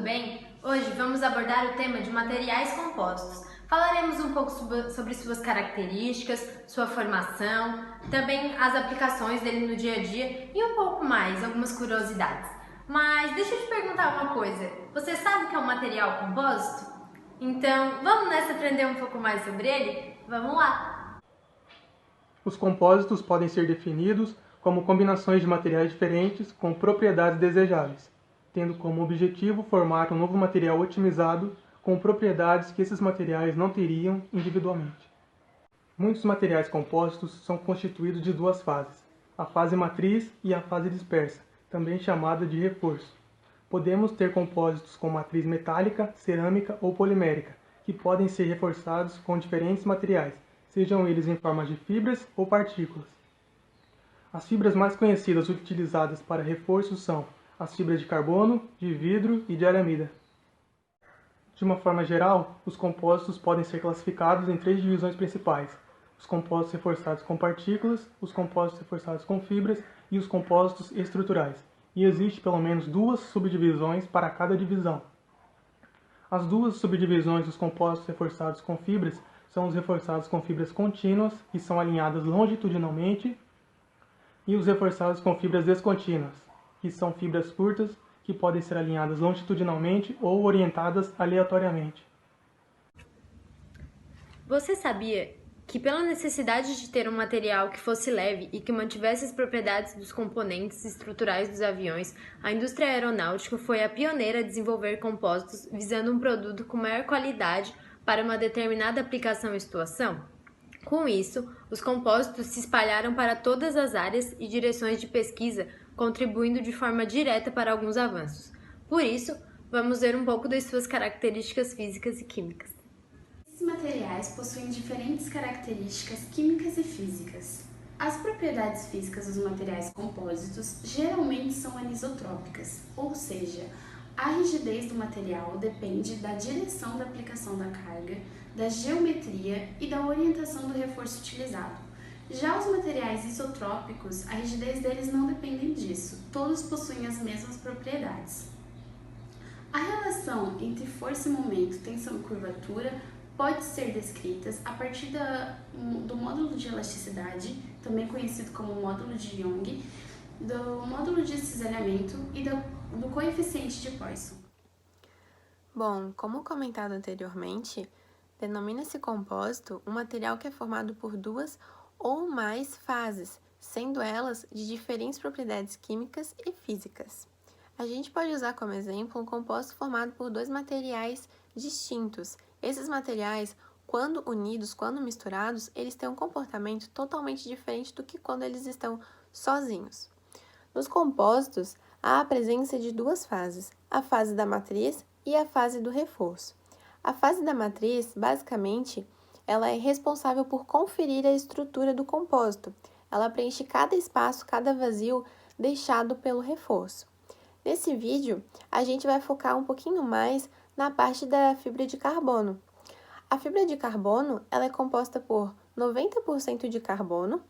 tudo bem? Hoje vamos abordar o tema de materiais compostos. Falaremos um pouco sobre suas características, sua formação, também as aplicações dele no dia a dia e um pouco mais, algumas curiosidades. Mas deixa eu te perguntar uma coisa, você sabe o que é um material composto? Então, vamos nessa aprender um pouco mais sobre ele? Vamos lá! Os compósitos podem ser definidos como combinações de materiais diferentes com propriedades desejáveis, tendo como objetivo formar um novo material otimizado com propriedades que esses materiais não teriam individualmente. Muitos materiais compostos são constituídos de duas fases, a fase matriz e a fase dispersa, também chamada de reforço. Podemos ter compósitos com matriz metálica, cerâmica ou polimérica, que podem ser reforçados com diferentes materiais, sejam eles em forma de fibras ou partículas. As fibras mais conhecidas utilizadas para reforço são as fibras de carbono, de vidro e de aramida. De uma forma geral, os compósitos podem ser classificados em três divisões principais: os compósitos reforçados com partículas, os compósitos reforçados com fibras e os compósitos estruturais. E existe pelo menos duas subdivisões para cada divisão. As duas subdivisões dos compósitos reforçados com fibras são os reforçados com fibras contínuas, que são alinhadas longitudinalmente, e os reforçados com fibras descontínuas, que são fibras curtas, que podem ser alinhadas longitudinalmente ou orientadas aleatoriamente. Você sabia que, pela necessidade de ter um material que fosse leve e que mantivesse as propriedades dos componentes estruturais dos aviões, a indústria aeronáutica foi a pioneira a desenvolver compósitos visando um produto com maior qualidade para uma determinada aplicação e situação? Com isso, os compósitos se espalharam para todas as áreas e direções de pesquisa, contribuindo de forma direta para alguns avanços. Por isso, vamos ver um pouco das suas características físicas e químicas. Esses materiais possuem diferentes características químicas e físicas. As propriedades físicas dos materiais compósitos geralmente são anisotrópicas, ou seja, a rigidez do material depende da direção da aplicação da carga, da geometria e da orientação do reforço utilizado. Já os materiais isotrópicos, a rigidez deles não depende disso, todos possuem as mesmas propriedades. A relação entre força e momento, tensão e curvatura pode ser descrita a partir do módulo de elasticidade, também conhecido como módulo de Young, do módulo de cisalhamento e do coeficiente de Poisson. Bom, como comentado anteriormente, denomina-se compósito um material que é formado por duas ou mais fases, sendo elas de diferentes propriedades químicas e físicas. A gente pode usar como exemplo um composto formado por dois materiais distintos. Esses materiais, quando unidos, quando misturados, eles têm um comportamento totalmente diferente do que quando eles estão sozinhos. Nos compósitos, há a presença de duas fases, a fase da matriz e a fase do reforço. A fase da matriz, basicamente, ela é responsável por conferir a estrutura do compósito. Ela preenche cada espaço, cada vazio deixado pelo reforço. Nesse vídeo, a gente vai focar um pouquinho mais na parte da fibra de carbono. A fibra de carbono, ela é composta por 90% de carbono.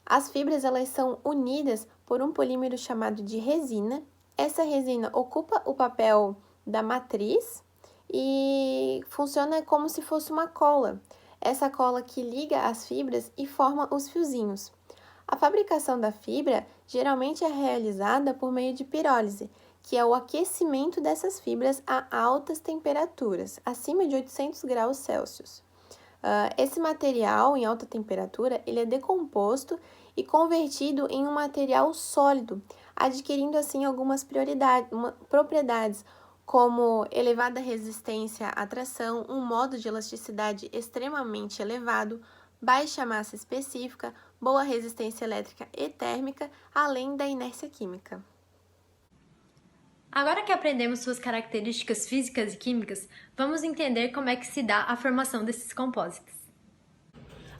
As fibras, elas são unidas por um polímero chamado de resina. Essa resina ocupa o papel da matriz e funciona como se fosse uma cola. Essa cola que liga as fibras e forma os fiozinhos. A fabricação da fibra geralmente é realizada por meio de pirólise, que é o aquecimento dessas fibras a altas temperaturas, acima de 800 graus Celsius. Esse material em alta temperatura, ele é decomposto e convertido em um material sólido, adquirindo assim algumas propriedades, como elevada resistência à tração, um modo de elasticidade extremamente elevado, baixa massa específica, boa resistência elétrica e térmica, além da inércia química. Agora que aprendemos suas características físicas e químicas, vamos entender como é que se dá a formação desses compósitos.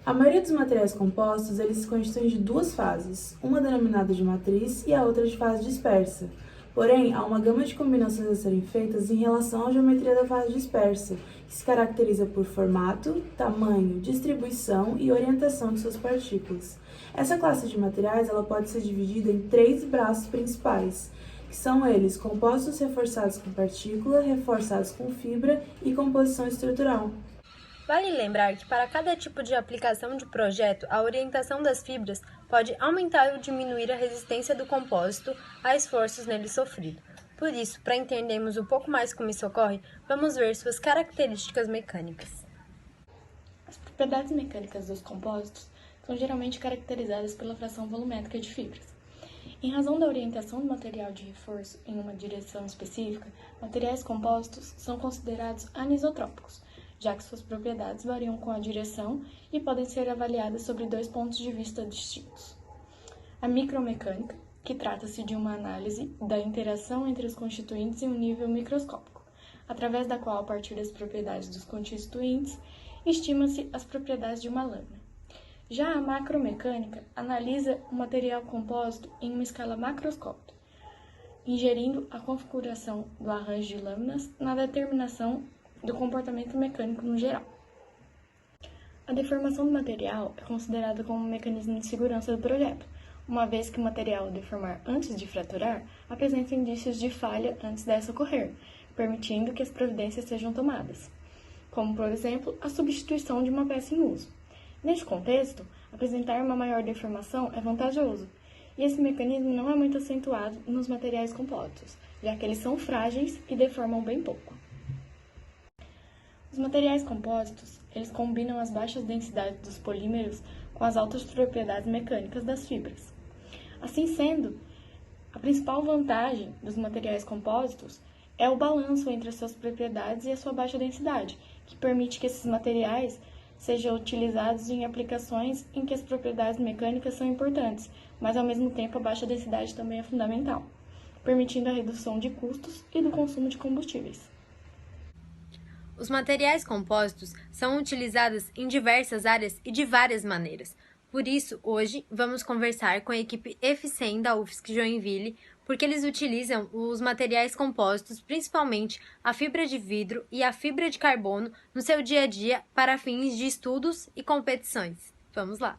A maioria dos materiais compostos, eles se constituem de duas fases, uma denominada de matriz e a outra de fase dispersa. Porém, há uma gama de combinações a serem feitas em relação à geometria da fase dispersa, que se caracteriza por formato, tamanho, distribuição e orientação de suas partículas. Essa classe de materiais ela pode ser dividida em três braços principais, que são eles compostos reforçados com partícula, reforçados com fibra e composição estrutural. Vale lembrar que para cada tipo de aplicação de projeto, a orientação das fibras pode aumentar ou diminuir a resistência do compósito a esforços nele sofrido. Por isso, para entendermos um pouco mais como isso ocorre, vamos ver suas características mecânicas. As propriedades mecânicas dos compósitos são geralmente caracterizadas pela fração volumétrica de fibras. Em razão da orientação do material de reforço em uma direção específica, materiais compostos são considerados anisotrópicos, já que suas propriedades variam com a direção e podem ser avaliadas sobre 2 pontos de vista distintos. A micromecânica, que trata-se de uma análise da interação entre os constituintes em um nível microscópico, através da qual, a partir das propriedades dos constituintes, estima-se as propriedades de uma lâmina. Já a macromecânica analisa o material composto em uma escala macroscópica, ingerindo a configuração do arranjo de lâminas na determinação do comportamento mecânico no geral. A deformação do material é considerada como um mecanismo de segurança do projeto, uma vez que o material, ao deformar antes de fraturar, apresenta indícios de falha antes dessa ocorrer, permitindo que as providências sejam tomadas, como, por exemplo, a substituição de uma peça em uso. Neste contexto, apresentar uma maior deformação é vantajoso, e esse mecanismo não é muito acentuado nos materiais compostos, já que eles são frágeis e deformam bem pouco. Os materiais compostos, eles combinam as baixas densidades dos polímeros com as altas propriedades mecânicas das fibras. Assim sendo, a principal vantagem dos materiais compostos é o balanço entre as suas propriedades e a sua baixa densidade, que permite que esses materiais sejam utilizados em aplicações em que as propriedades mecânicas são importantes, mas ao mesmo tempo a baixa densidade também é fundamental, permitindo a redução de custos e do consumo de combustíveis. Os materiais compostos são utilizados em diversas áreas e de várias maneiras. Por isso, hoje, vamos conversar com a equipe EFCEM da UFSC Joinville, porque eles utilizam os materiais compostos, principalmente a fibra de vidro e a fibra de carbono, no seu dia a dia para fins de estudos e competições. Vamos lá!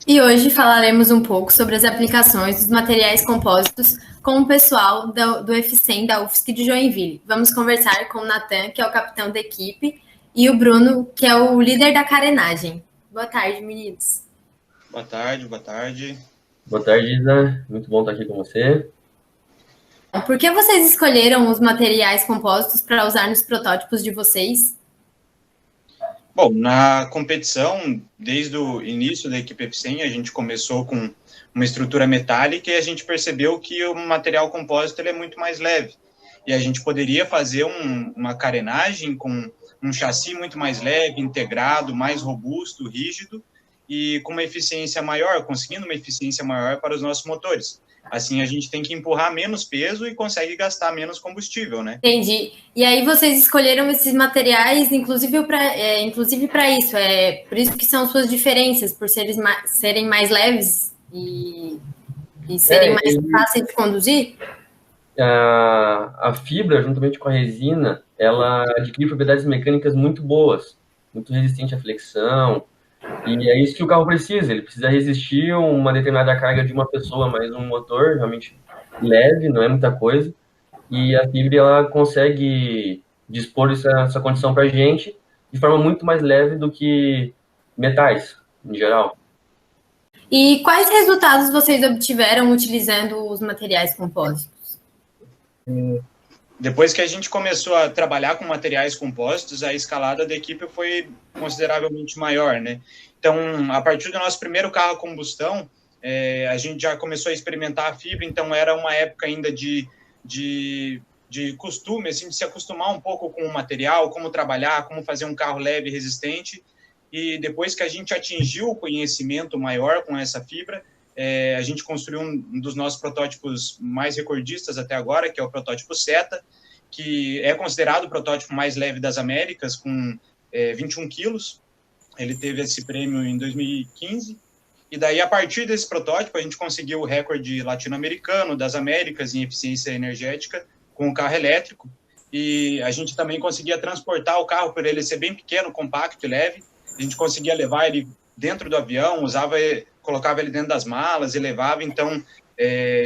E hoje falaremos um pouco sobre as aplicações dos materiais compostos com o pessoal do EFCEM da UFSC de Joinville. Vamos conversar com o Natan, que é o capitão da equipe, e o Bruno, que é o líder da carenagem. Boa tarde, meninos. Boa tarde, boa tarde. Boa tarde, Isa. Muito bom estar aqui com você. Por que vocês escolheram os materiais compostos para usar nos protótipos de vocês? Bom, na competição, desde o início da equipe EFCEM, a gente começou com uma estrutura metálica e a gente percebeu que o material composto ele é muito mais leve. E a gente poderia fazer uma carenagem com um chassi muito mais leve, integrado, mais robusto, rígido e com uma eficiência maior, conseguindo uma eficiência maior para os nossos motores. Assim, a gente tem que empurrar menos peso e consegue gastar menos combustível, né? Entendi. E aí vocês escolheram esses materiais, inclusive para isso. É por isso que são suas diferenças, por serem mais leves e serem mais fáceis de conduzir? A fibra, juntamente com a resina, ela adquire propriedades mecânicas muito boas, muito resistente à flexão, e é isso que o carro precisa. Ele precisa resistir a uma determinada carga de uma pessoa, mas um motor realmente leve, não é muita coisa, e a fibra ela consegue dispor essa condição para a gente de forma muito mais leve do que metais, em geral. E quais resultados vocês obtiveram utilizando os materiais compostos? Depois que a gente começou a trabalhar com materiais compostos, a escalada da equipe foi consideravelmente maior, né? Então, a partir do nosso primeiro carro a combustão, a gente já começou a experimentar a fibra, então era uma época ainda de costume, assim, de se acostumar um pouco com o material, como trabalhar, como fazer um carro leve e resistente. E depois que a gente atingiu o conhecimento maior com essa fibra, a gente construiu um dos nossos protótipos mais recordistas até agora, que é o protótipo Seta, que é considerado o protótipo mais leve das Américas, com 21 quilos. Ele teve esse prêmio em 2015. E daí, a partir desse protótipo, a gente conseguiu o recorde latino-americano das Américas em eficiência energética com o carro elétrico. E a gente também conseguia transportar o carro, por ele ser bem pequeno, compacto e leve. A gente conseguia levar ele dentro do avião, colocava ele dentro das malas e levava. Então,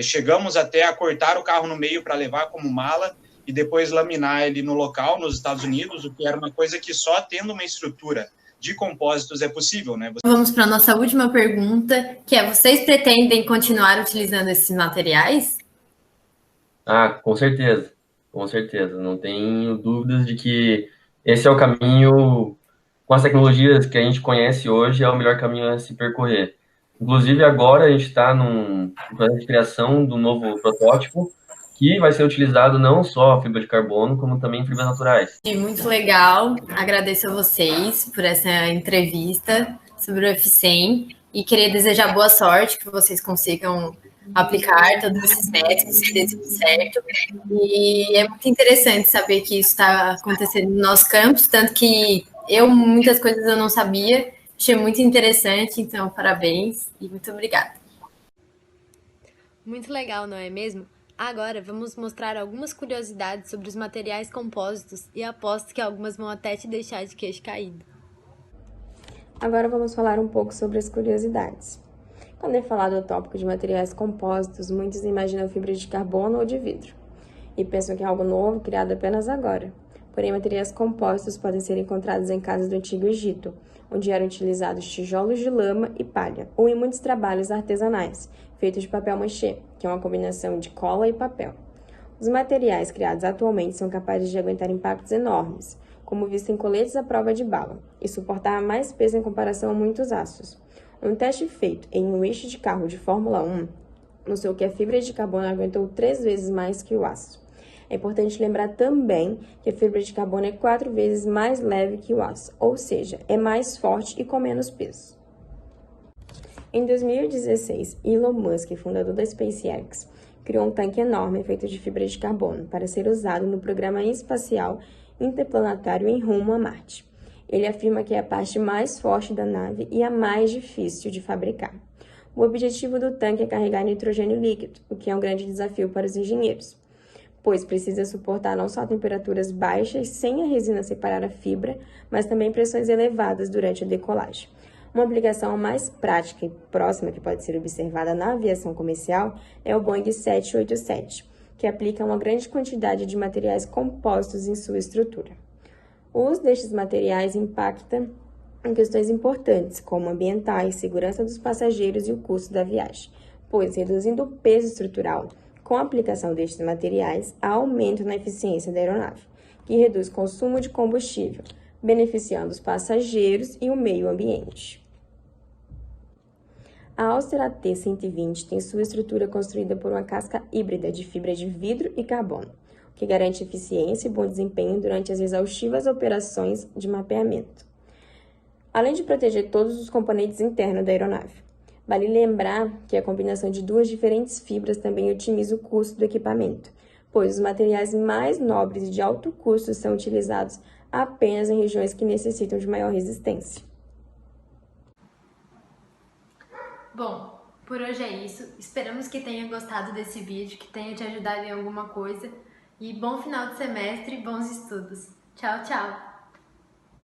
chegamos até a cortar o carro no meio para levar como mala e depois laminar ele no local, nos Estados Unidos, o que era uma coisa que só tendo uma estrutura de compósitos é possível, né? Vamos para a nossa última pergunta, que é: vocês pretendem continuar utilizando esses materiais? Com certeza, com certeza. Não tenho dúvidas de que esse é o caminho, com as tecnologias que a gente conhece hoje, é o melhor caminho a se percorrer. Inclusive, agora a gente está num processo de criação do novo protótipo, que vai ser utilizado não só fibra de carbono, como também fibras naturais. Muito legal. Agradeço a vocês por essa entrevista sobre o F100 e queria desejar boa sorte, que vocês consigam aplicar todos esses métodos, que dê tudo certo. E é muito interessante saber que isso está acontecendo no nosso campus, tanto que muitas coisas eu não sabia. Achei muito interessante, então parabéns e muito obrigada. Muito legal, não é mesmo? Agora vamos mostrar algumas curiosidades sobre os materiais compósitos e aposto que algumas vão até te deixar de queixo caído. Agora vamos falar um pouco sobre as curiosidades. Quando é falado do tópico de materiais compósitos, muitos imaginam fibra de carbono ou de vidro e pensam que é algo novo, criado apenas agora. Porém, materiais compósitos podem ser encontrados em casas do Antigo Egito, onde eram utilizados tijolos de lama e palha, ou em muitos trabalhos artesanais, feitos de papel machê, que é uma combinação de cola e papel. Os materiais criados atualmente são capazes de aguentar impactos enormes, como visto em coletes à prova de bala, e suportar mais peso em comparação a muitos aços. Um teste feito em um eixo de carro de Fórmula 1 mostrou que a fibra de carbono aguentou 3 vezes mais que o aço. É importante lembrar também que a fibra de carbono é 4 vezes mais leve que o aço, ou seja, é mais forte e com menos peso. Em 2016, Elon Musk, fundador da SpaceX, criou um tanque enorme feito de fibra de carbono para ser usado no programa espacial interplanetário em rumo a Marte. Ele afirma que é a parte mais forte da nave e a mais difícil de fabricar. O objetivo do tanque é carregar nitrogênio líquido, o que é um grande desafio para os engenheiros, pois precisa suportar não só temperaturas baixas sem a resina separar a fibra, mas também pressões elevadas durante a decolagem. Uma aplicação mais prática e próxima que pode ser observada na aviação comercial é o Boeing 787, que aplica uma grande quantidade de materiais compósitos em sua estrutura. O uso destes materiais impacta em questões importantes, como ambientais, segurança dos passageiros e o custo da viagem, pois, reduzindo o peso estrutural, com a aplicação destes materiais, há aumento na eficiência da aeronave, que reduz o consumo de combustível, beneficiando os passageiros e o meio ambiente. A Auster AT-120 tem sua estrutura construída por uma casca híbrida de fibra de vidro e carbono, o que garante eficiência e bom desempenho durante as exaustivas operações de mapeamento, além de proteger todos os componentes internos da aeronave. Vale lembrar que a combinação de 2 diferentes fibras também otimiza o custo do equipamento, pois os materiais mais nobres e de alto custo são utilizados apenas em regiões que necessitam de maior resistência. Bom, por hoje é isso. Esperamos que tenha gostado desse vídeo, que tenha te ajudado em alguma coisa. E bom final de semestre e bons estudos. Tchau, tchau!